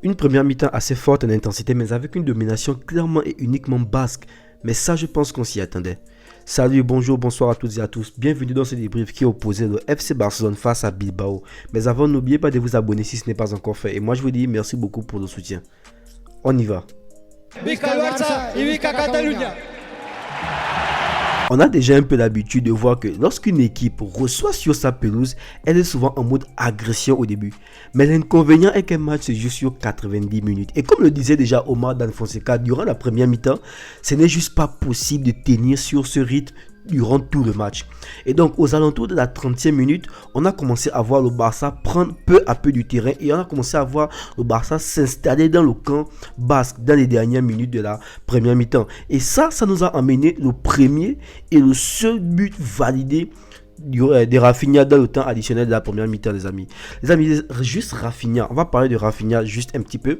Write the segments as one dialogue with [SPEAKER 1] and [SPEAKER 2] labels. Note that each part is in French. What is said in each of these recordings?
[SPEAKER 1] Une première mi-temps assez forte en intensité, mais avec une domination clairement et uniquement basque. Mais ça, je pense qu'on s'y attendait. Salut, bonjour, bonsoir à toutes et à tous. Bienvenue dans ce débrief qui opposait le FC Barcelone face à Bilbao. Mais avant, n'oubliez pas de vous abonner si ce n'est pas encore fait. Et moi, je vous dis merci beaucoup pour le soutien. On y va. On a déjà un peu l'habitude de voir que lorsqu'une équipe reçoit sur sa pelouse, elle est souvent en mode agression au début. Mais l'inconvénient est qu'un match se joue sur 90 minutes. Et comme le disait déjà Omar Dan Fonseca durant la première mi-temps, ce n'est juste pas possible de tenir sur ce rythme durant tout le match. Et donc aux alentours de la 30e minute, on a commencé à voir le Barça prendre peu à peu du terrain et on a commencé à voir le Barça s'installer dans le camp basque dans les dernières minutes de la première mi-temps. Et ça nous a amené le premier et le seul but validé de Rafinha dans le temps additionnel de la première mi-temps, les amis. Les amis, juste Rafinha, on va parler de Rafinha juste un petit peu.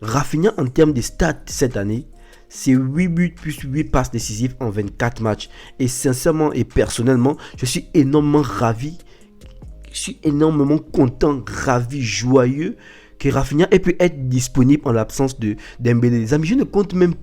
[SPEAKER 1] Rafinha en termes de stats cette année, c'est 8 buts plus 8 passes décisives en 24 matchs. Et sincèrement et personnellement, je suis énormément ravi. Je suis énormément content, ravi, joyeux que Rafinha ait pu être disponible en l'absence de Dembélé. Les amis, je ne compte même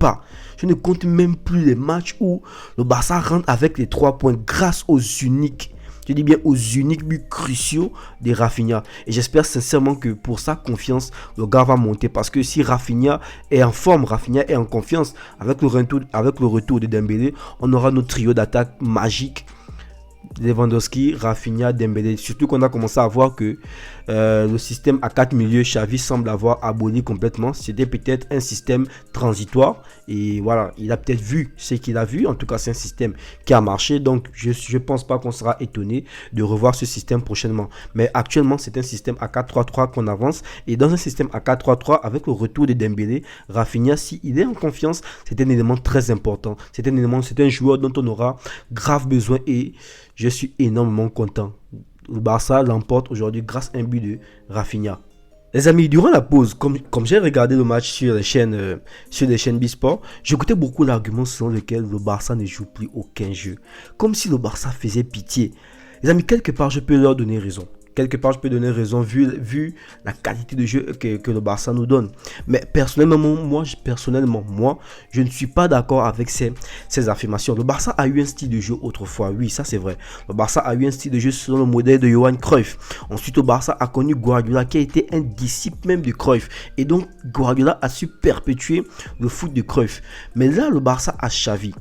[SPEAKER 1] plus les matchs où le Barça rentre avec les 3 points grâce aux uniques. Je dis bien aux uniques buts cruciaux de Rafinha. Et j'espère sincèrement que pour sa confiance, le gars va monter. Parce que si Rafinha est en forme, Rafinha est en confiance, avec le retour de Dembélé, on aura notre trio d'attaque magique. Lewandowski, Rafinha, Dembélé. Surtout qu'on a commencé à voir que le système à 4 milieux, Xavi semble avoir aboli complètement. C'était peut-être un système transitoire. Et voilà, il a peut-être vu ce qu'il a vu. En tout cas, c'est un système qui a marché. Donc, je ne pense pas qu'on sera étonné de revoir ce système prochainement. Mais actuellement, c'est un système à 4-3-3 qu'on avance. Et dans un système à 4-3-3, avec le retour de Dembélé, Rafinha, s'il est en confiance, c'est un élément très important. C'est un joueur dont on aura grave besoin et je suis énormément content. Le Barça l'emporte aujourd'hui grâce à un but de Rafinha. Les amis, durant la pause, comme j'ai regardé le match sur les chaînes Bisport, j'écoutais beaucoup l'argument selon lequel le Barça ne joue plus aucun jeu. Comme si le Barça faisait pitié. Les amis, quelque part, je peux leur donner raison. Vu la qualité de jeu que le Barça nous donne. Mais personnellement, moi, je ne suis pas d'accord avec ces affirmations. Le Barça a eu un style de jeu autrefois, oui, ça c'est vrai. Le Barça a eu un style de jeu selon le modèle de Johan Cruyff. Ensuite, le Barça a connu Guardiola qui a été un disciple même de Cruyff. Et donc, Guardiola a su perpétuer le foot de Cruyff. Mais là, le Barça a Xavi.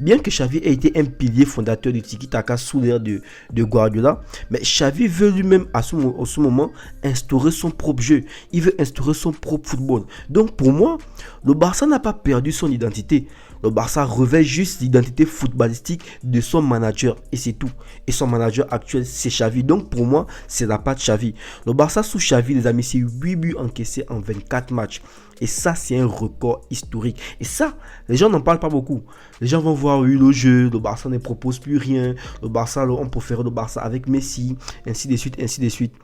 [SPEAKER 1] Bien que Xavi ait été un pilier fondateur du tiki-taka sous l'ère de Guardiola, mais Xavi veut lui-même à ce moment instaurer son propre jeu. Il veut instaurer son propre football. Donc pour moi, le Barça n'a pas perdu son identité. Le Barça revêt juste l'identité footballistique de son manager et c'est tout. Et son manager actuel, c'est Xavi. Donc pour moi, c'est la patte Xavi. Le Barça sous Xavi, les amis, c'est 8 buts encaissés en 24 matchs. Et ça, c'est un record historique. Et ça, les gens n'en parlent pas beaucoup. Les gens vont voir, oui, le jeu, le Barça ne propose plus rien. Le Barça, on peut faire le Barça avec Messi, ainsi de suite, ainsi de suite.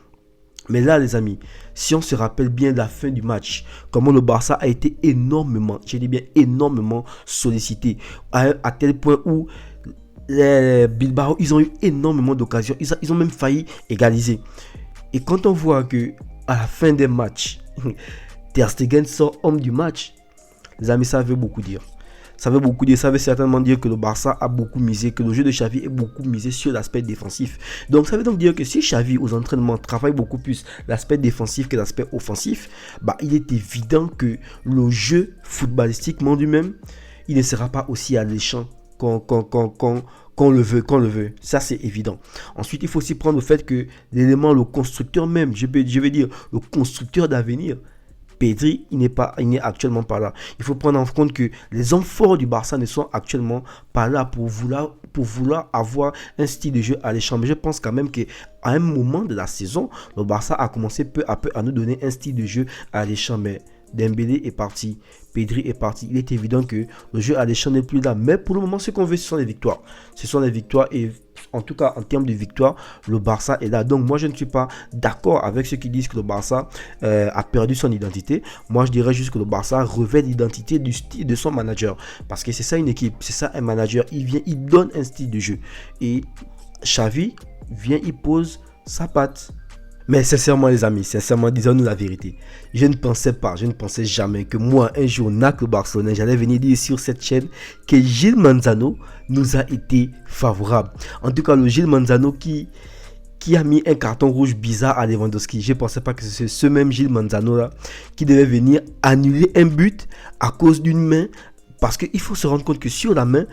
[SPEAKER 1] Mais là, les amis, si on se rappelle bien de la fin du match, comment le Barça a été énormément sollicité, à tel point où les Bilbao, ils ont eu énormément d'occasions, ils ont même failli égaliser. Et quand on voit que à la fin des matchs, Ter Stegen sort homme du match, les amis, ça veut beaucoup dire. Ça veut certainement dire que le Barça a beaucoup misé, que le jeu de Xavi est beaucoup misé sur l'aspect défensif. Donc ça veut donc dire que si Xavi aux entraînements travaille beaucoup plus l'aspect défensif que l'aspect offensif, il est évident que le jeu footballistiquement lui-même, il ne sera pas aussi alléchant qu'on le veut. Ça, c'est évident. Ensuite, il faut aussi prendre le fait que l'élément, le constructeur même, je vais dire, le constructeur d'avenir, Pedri, il n'est actuellement pas là. Il faut prendre en compte que les hommes forts du Barça ne sont actuellement pas là pour vouloir avoir un style de jeu alléchant. Mais je pense quand même qu'à un moment de la saison, le Barça a commencé peu à peu à nous donner un style de jeu alléchant. Mais Dembélé est parti, Pedri est parti. Il est évident que le jeu alléchant n'est plus là. Mais pour le moment, ce qu'on veut, ce sont les victoires. Ce sont les victoires et en tout cas, en termes de victoire, le Barça est là. Donc, moi, je ne suis pas d'accord avec ceux qui disent que le Barça a perdu son identité. Moi, je dirais juste que le Barça revêt l'identité du style de son manager. Parce que c'est ça une équipe, c'est ça un manager. Il donne un style de jeu. Et Xavi vient, il pose sa patte. Mais sincèrement les amis, sincèrement disons-nous la vérité. Je ne pensais jamais que moi un jour Nac Barcelonais, j'allais venir dire sur cette chaîne que Gilles Manzano nous a été favorable. En tout cas le Gilles Manzano qui a mis un carton rouge bizarre à Lewandowski. Je ne pensais pas que c'est ce même Gilles Manzano là qui devait venir annuler un but à cause d'une main. Parce qu'il faut se rendre compte que sur la main,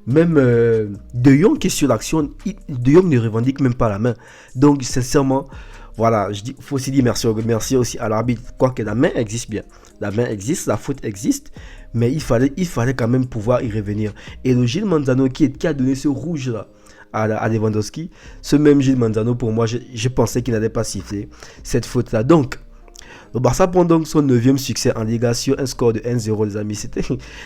[SPEAKER 1] même De Jong qui est sur l'action, De Jong ne revendique même pas la main. Donc sincèrement, voilà, il faut aussi dire merci aussi à l'arbitre. Quoique la main existe bien. La main existe, la faute existe. Mais il fallait quand même pouvoir y revenir. Et le Gilles Manzano qui a donné ce rouge là à Lewandowski, ce même Gilles Manzano, pour moi, je pensais qu'il n'allait pas siffler cette faute là. Donc, le Barça prend donc son 9e succès en Liga sur un score de 1-0 les amis.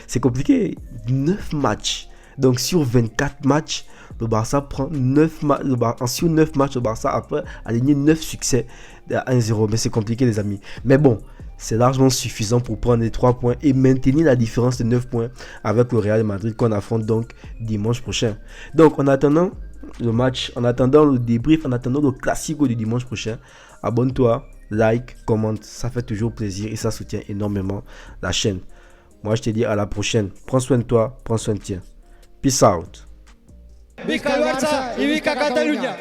[SPEAKER 1] C'est compliqué. 9 matchs. Donc sur 24 matchs, le Barça prend 9 matchs. Sur 9 matchs, le Barça a aligné 9 succès à 1-0. Mais c'est compliqué les amis. Mais bon, c'est largement suffisant pour prendre les 3 points et maintenir la différence de 9 points avec le Real Madrid qu'on affronte donc dimanche prochain. Donc en attendant le match, en attendant le débrief, en attendant le classico du dimanche prochain, abonne-toi, like, commente, ça fait toujours plaisir et ça soutient énormément la chaîne. Moi je te dis à la prochaine. Prends soin de toi, prends soin de tien. Peace out.
[SPEAKER 2] Visca el Barça y Visca Catalunya.